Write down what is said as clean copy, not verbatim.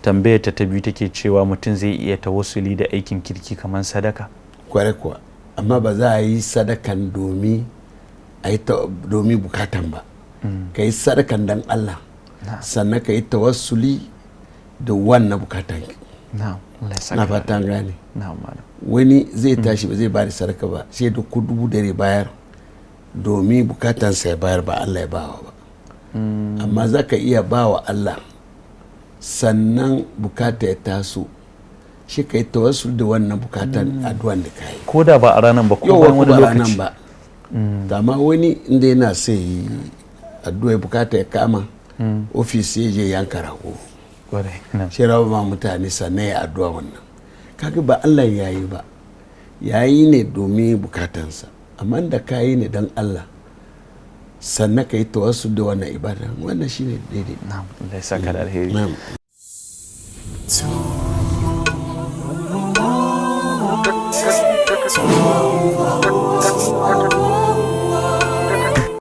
tambayar ta biyu take cewa mutum zai iya tawassuli da aikin kirki kamar sadaka. Kware kuwa, amma ba za a yi sadakan domin bukatan ba. Ka yi sadakan dan Allah, sannan ka yi tawassuli da wannan bukatan. Na fatan gane. Wani zai tashi ba zai ba da sadaka ba, sai da $10,000 bayar domin bukatansa ya bayar, ba Allah ya bawa ba. Amma za ka iya bawa Allah, sannan bukata ya taso, shi ka yi tawassul da wannan bukatan addu'an da ka yi. Ko da ba a ranar ba, ko bayan wani lokaci. ba. Dama wani inda yana sai addu'a bukata ya kama, ofis ya je yanka rago. Shi rawa ma mutane sannan ya addu'a wannan. Kaga ba Allah ya yi ba, ya yi ne domin bukatansa. Amma da ka yi ne don Allah, sannan ka yi tawassul da wannan ibada, wannan shi ne daidai. Na'am, Allah ya saka da alheri. Na'am.